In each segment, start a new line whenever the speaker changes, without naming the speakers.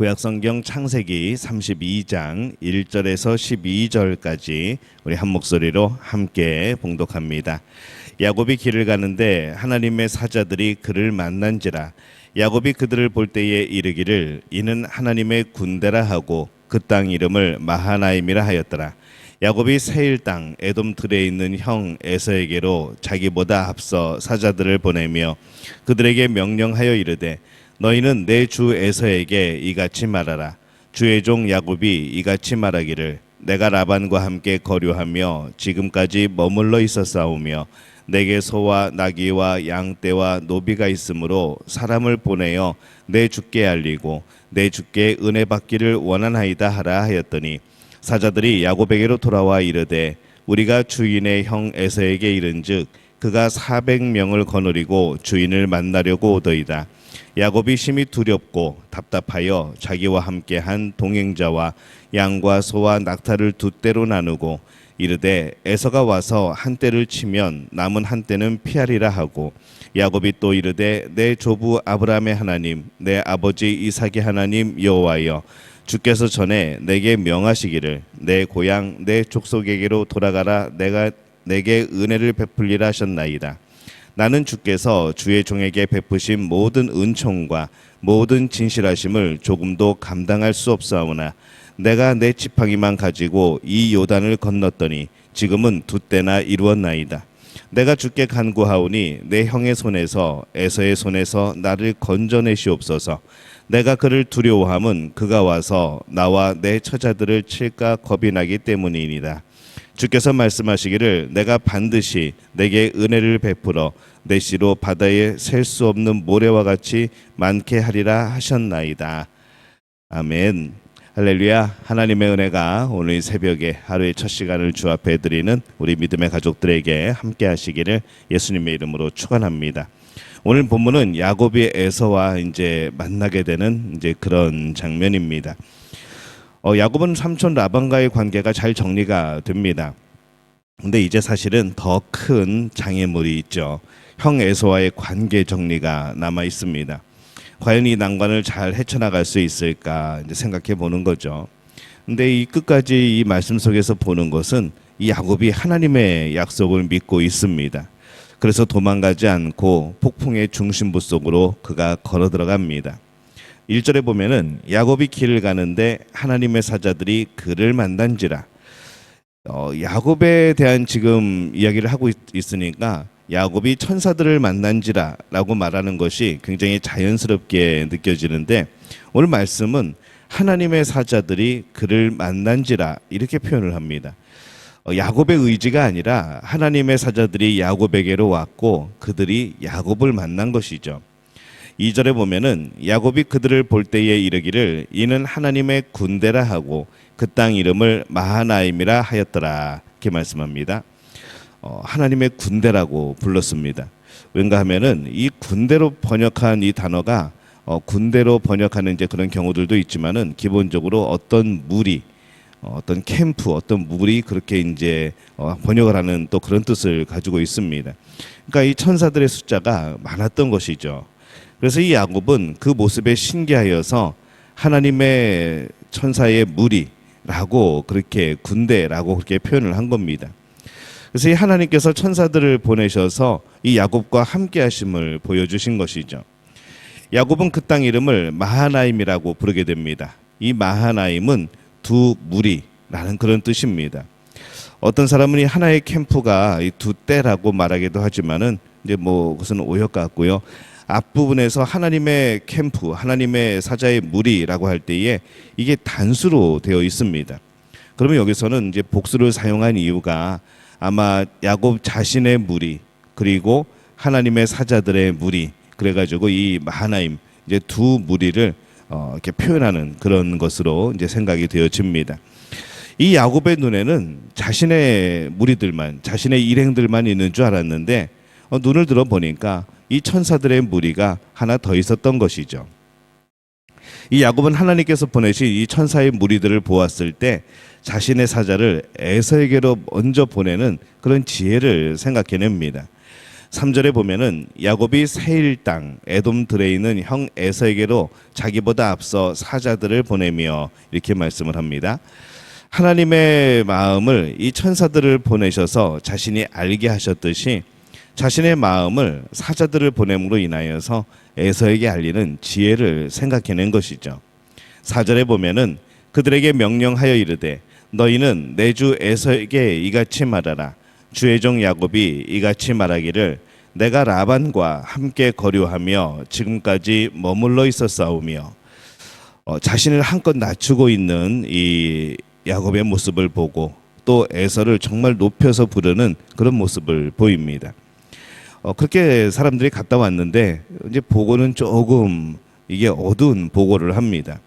구약성경 창세기 32장 1절에서 12절까지 우리 한 목소리로 함께 봉독합니다. 야곱이 길을 가는데 하나님의 사자들이 그를 만난지라. 야곱이 그들을 볼 때에 이르기를 이는 하나님의 군대라 하고 그 땅 이름을 마하나임이라 하였더라. 야곱이 세일 땅 에돔 들에 있는 형 에서에게로 자기보다 앞서 사자들을 보내며 그들에게 명령하여 이르되 너희는 내 주 에서에게 이같이 말하라. 주의 종 야곱이 이같이 말하기를 내가 라반과 함께 거류하며 지금까지 머물러 있었사오며 내게 소와 나귀와 양떼와 노비가 있으므로 사람을 보내어 내 주께 알리고 내 주께 은혜 받기를 원하나이다 하라 하였더니 사자들이 야곱에게로 돌아와 이르되 우리가 주인의 형 에서에게 이른즉 그가 400명을 거느리고 주인을 만나려고 오더이다. 야곱이 심히 두렵고 답답하여 자기와 함께한 동행자와 양과 소와 낙타를 두 떼로 나누고 이르되 에서가 와서 한 떼를 치면 남은 한 떼는 피하리라 하고 야곱이 또 이르되 내 조부 아브라함의 하나님 내 아버지 이삭의 하나님 여호와여 주께서 전에 내게 명하시기를 내 고향 내 족속에게로 돌아가라 내가 내게 은혜를 베풀리라 하셨나이다. 나는 주께서 주의 종에게 베푸신 모든 은총과 모든 진실하심을 조금도 감당할 수 없사오나 내가 내 지팡이만 가지고 이 요단을 건넜더니 지금은 두 때나 이루었나이다. 내가 주께 간구하오니 내 형의 손에서 에서의 손에서 나를 건져내시옵소서. 내가 그를 두려워함은 그가 와서 나와 내 처자들을 칠까 겁이 나기 때문이니이다. 주께서 말씀하시기를 내가 반드시 내게 은혜를 베풀어 내 씨로 바다에 셀 수 없는 모래와 같이 많게 하리라 하셨나이다. 아멘. 할렐루야. 하나님의 은혜가 오늘 새벽에 하루의 첫 시간을 주 앞에 드리는 우리 믿음의 가족들에게 함께 하시기를 예수님의 이름으로 축원합니다. 오늘 본문은 야곱이 에서와 이제 만나게 되는 이제 그런 장면입니다. 야곱은 삼촌 라반과의 관계가 잘 정리가 됩니다. 근데 이제 사실은 더 큰 장애물이 있죠. 형 에서와의 관계 정리가 남아 있습니다. 과연 이 난관을 잘 헤쳐나갈 수 있을까 이제 생각해 보는 거죠. 근데 이 끝까지 이 말씀 속에서 보는 것은 이 야곱이 하나님의 약속을 믿고 있습니다. 그래서 도망가지 않고 폭풍의 중심부 속으로 그가 걸어 들어갑니다. 1절에 보면은 야곱이 길을 가는데 하나님의 사자들이 그를 만난지라. 야곱에 대한 지금 이야기를 하고 있으니까 야곱이 천사들을 만난지라 라고 말하는 것이 굉장히 자연스럽게 느껴지는데 오늘 말씀은 하나님의 사자들이 그를 만난지라 이렇게 표현을 합니다. 야곱의 의지가 아니라 하나님의 사자들이 야곱에게로 왔고 그들이 야곱을 만난 것이죠. 2절에 보면은 야곱이 그들을 볼 때에 이르기를 이는 하나님의 군대라 하고 그 땅 이름을 마하나임이라 하였더라 이렇게 말씀합니다. 하나님의 군대라고 불렀습니다. 왠가 하면은 이 군대로 번역한 이 단어가 군대로 번역하는 이제 그런 경우들도 있지만은 기본적으로 어떤 무리, 어떤 캠프, 어떤 무리 그렇게 이제 번역을 하는 또 그런 뜻을 가지고 있습니다. 그러니까 이 천사들의 숫자가 많았던 것이죠. 그래서 이 야곱은 그 모습에 신기하여서 하나님의 천사의 무리라고 그렇게 군대라고 그렇게 표현을 한 겁니다. 그래서 이 하나님께서 천사들을 보내셔서 이 야곱과 함께 하심을 보여주신 것이죠. 야곱은 그 땅 이름을 마하나임이라고 부르게 됩니다. 이 마하나임은 두 무리라는 그런 뜻입니다. 어떤 사람은 이 하나의 캠프가 이 두 떼라고 말하기도 하지만은 이제 뭐 그것은 오역 같고요. 앞부분에서 하나님의 캠프, 하나님의 사자의 무리라고 할 때에 이게 단수로 되어 있습니다. 그러면 여기서는 이제 복수를 사용한 이유가 아마 야곱 자신의 무리 그리고 하나님의 사자들의 무리 그래가지고 이 마하나임 이제 두 무리를 이렇게 표현하는 그런 것으로 이제 생각이 되어집니다. 이 야곱의 눈에는 자신의 무리들만 자신의 일행들만 있는 줄 알았는데 눈을 들어 보니까 이 천사들의 무리가 하나 더 있었던 것이죠. 이 야곱은 하나님께서 보내신 이 천사의 무리들을 보았을 때 자신의 사자를 에서에게로 먼저 보내는 그런 지혜를 생각해냅니다. 3절에 보면은 야곱이 세일 땅 에돔 들에 있는 형 에서에게로 자기보다 앞서 사자들을 보내며 이렇게 말씀을 합니다. 하나님의 마음을 이 천사들을 보내셔서 자신이 알게 하셨듯이 자신의 마음을 사자들을 보냄으로 인하여서 에서에게 알리는 지혜를 생각해낸 것이죠. 4절에 보면은 그들에게 명령하여 이르되 너희는 내 주 에서에게 이같이 말하라. 주의 종 야곱이 이같이 말하기를 내가 라반과 함께 거류하며 지금까지 머물러 있었사오며 자신을 한껏 낮추고 있는 이 야곱의 모습을 보고 또 에서를 정말 높여서 부르는 그런 모습을 보입니다. 그렇게 사람들이 갔다 왔는데 이제 보고는 조금 이게 어두운 보고를 합니다.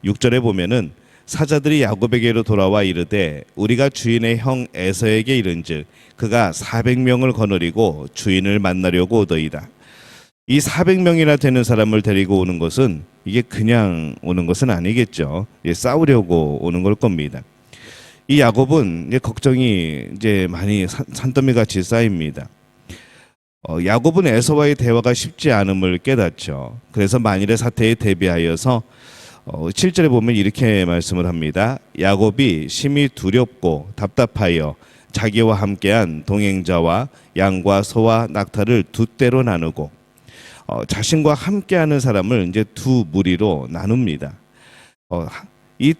6절에 보면은 사자들이 야곱에게로 돌아와 이르되 우리가 주인의 형 에서에게 이른즉 그가 400명을 거느리고 주인을 만나려고 오더이다. 이 400명이나 되는 사람을 데리고 오는 것은 이게 그냥 오는 것은 아니겠죠. 싸우려고 오는 걸 겁니다. 이 야곱은 이제 걱정이 이제 많이 산더미 같이 쌓입니다. 야곱은 에서와의 대화가 쉽지 않음을 깨닫죠. 그래서 만일의 사태에 대비하여서 7절에 보면 이렇게 말씀을 합니다. 야곱이 심히 두렵고 답답하여 자기와 함께한 동행자와 양과 소와 낙타를 두 떼로 나누고 자신과 함께하는 사람을 이제 두 무리로 나눕니다. 이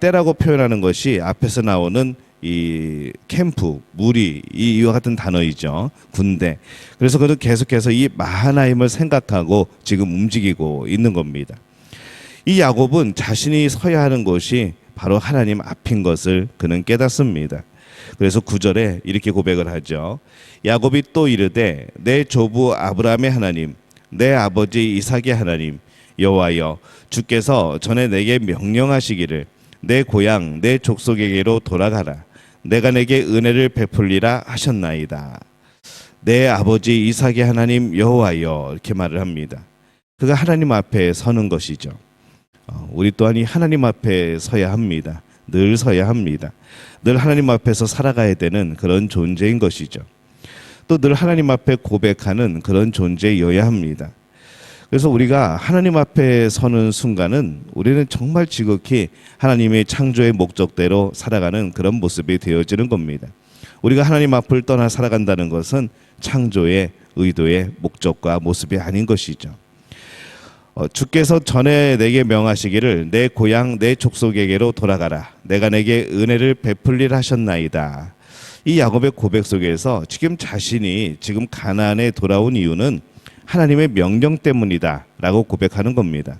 때라고 표현하는 것이 앞에서 나오는 이 캠프, 무리 이와 같은 단어이죠. 군대. 그래서 그는 계속해서 이 마하나임을 생각하고 지금 움직이고 있는 겁니다. 이 야곱은 자신이 서야 하는 곳이 바로 하나님 앞인 것을 그는 깨닫습니다. 그래서 9절에 이렇게 고백을 하죠. 야곱이 또 이르되 내 조부 아브라함의 하나님 내 아버지 이삭의 하나님 여호와여 주께서 전에 내게 명령하시기를 내 고향 내 족속에게로 돌아가라 내가 내게 은혜를 베풀리라 하셨나이다. 내 아버지 이삭의 하나님 여호와여 이렇게 말을 합니다. 그가 하나님 앞에 서는 것이죠. 우리 또한 이 하나님 앞에 서야 합니다. 늘 서야 합니다. 늘 하나님 앞에서 살아가야 되는 그런 존재인 것이죠. 또 늘 하나님 앞에 고백하는 그런 존재여야 합니다. 그래서 우리가 하나님 앞에 서는 순간은 우리는 정말 지극히 하나님의 창조의 목적대로 살아가는 그런 모습이 되어지는 겁니다. 우리가 하나님 앞을 떠나 살아간다는 것은 창조의 의도의 목적과 모습이 아닌 것이죠. 주께서 전에 내게 명하시기를 내 고향 내 족속에게로 돌아가라 내가 내게 은혜를 베풀리라 하셨나이다. 이 야곱의 고백 속에서 지금 자신이 지금 가나안에 돌아온 이유는 하나님의 명령 때문이다 라고 고백하는 겁니다.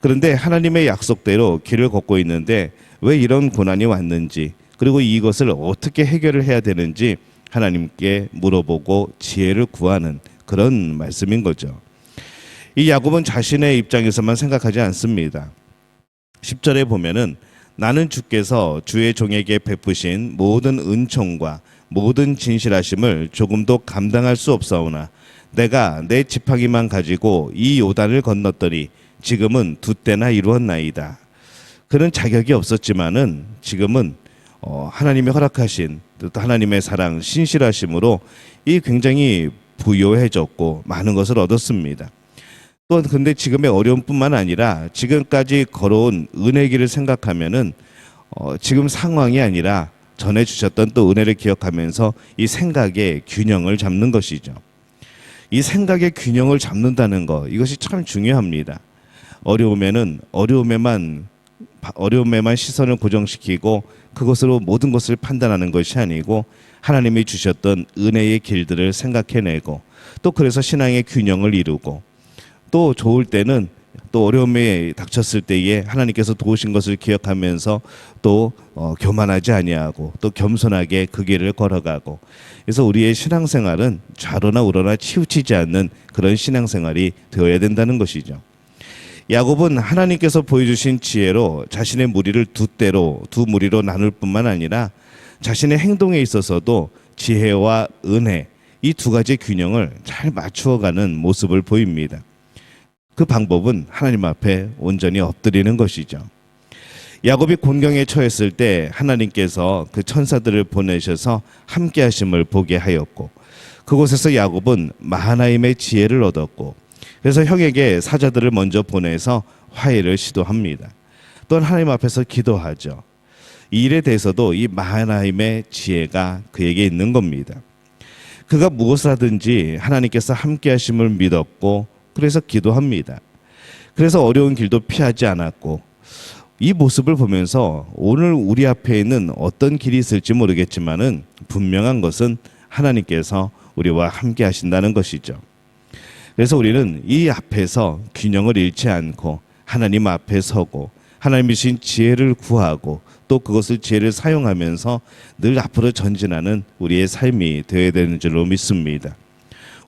그런데 하나님의 약속대로 길을 걷고 있는데 왜 이런 고난이 왔는지 그리고 이것을 어떻게 해결을 해야 되는지 하나님께 물어보고 지혜를 구하는 그런 말씀인 거죠. 이 야곱은 자신의 입장에서만 생각하지 않습니다. 10절에 보면은 나는 주께서 주의 종에게 베푸신 모든 은총과 모든 진실하심을 조금도 감당할 수 없사오나 내가 내 지팡이만 가지고 이 요단을 건넜더니 지금은 두 때나 이루었나이다. 그는 자격이 없었지만은 지금은 하나님이 허락하신 또 하나님의 사랑 신실하심으로 이 굉장히 부요해졌고 많은 것을 얻었습니다. 또 근데 지금의 어려움뿐만 아니라 지금까지 걸어온 은혜 길을 생각하면은 지금 상황이 아니라 전해 주셨던 또 은혜를 기억하면서 이 생각의 균형을 잡는 것이죠. 이 생각의 균형을 잡는다는 것 이것이 참 중요합니다. 어려움에만 시선을 고정시키고 그것으로 모든 것을 판단하는 것이 아니고 하나님이 주셨던 은혜의 길들을 생각해내고 또 그래서 신앙의 균형을 이루고 또 좋을 때는 또 어려움에 닥쳤을 때에 하나님께서 도우신 것을 기억하면서 또 교만하지 아니하고 또 겸손하게 그 길을 걸어가고 그래서 우리의 신앙생활은 좌로나 우로나 치우치지 않는 그런 신앙생활이 되어야 된다는 것이죠. 야곱은 하나님께서 보여주신 지혜로 자신의 무리를 두 무리로 나눌 뿐만 아니라 자신의 행동에 있어서도 지혜와 은혜 이 두 가지 균형을 잘 맞추어가는 모습을 보입니다. 그 방법은 하나님 앞에 온전히 엎드리는 것이죠. 야곱이 곤경에 처했을 때 하나님께서 그 천사들을 보내셔서 함께 하심을 보게 하였고 그곳에서 야곱은 마하나임의 지혜를 얻었고 그래서 형에게 사자들을 먼저 보내서 화해를 시도합니다. 또한 하나님 앞에서 기도하죠. 이 일에 대해서도 이 마하나임의 지혜가 그에게 있는 겁니다. 그가 무엇을 하든지 하나님께서 함께 하심을 믿었고 그래서 기도합니다. 그래서 어려운 길도 피하지 않았고 이 모습을 보면서 오늘 우리 앞에 있는 어떤 길이 있을지 모르겠지만은 분명한 것은 하나님께서 우리와 함께 하신다는 것이죠. 그래서 우리는 이 앞에서 균형을 잃지 않고 하나님 앞에 서고 하나님이 주신 지혜를 구하고 또 그것을 지혜를 사용하면서 늘 앞으로 전진하는 우리의 삶이 되어야 되는 줄로 믿습니다.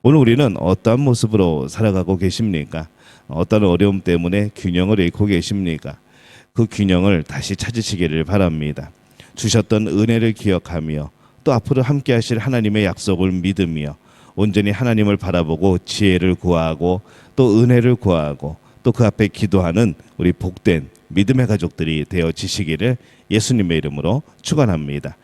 오늘 우리는 어떠한 모습으로 살아가고 계십니까? 어떤 어려움 때문에 균형을 잃고 계십니까? 그 균형을 다시 찾으시기를 바랍니다. 주셨던 은혜를 기억하며 또 앞으로 함께 하실 하나님의 약속을 믿으며 온전히 하나님을 바라보고 지혜를 구하고 또 은혜를 구하고 또 그 앞에 기도하는 우리 복된 믿음의 가족들이 되어지시기를 예수님의 이름으로 축원합니다.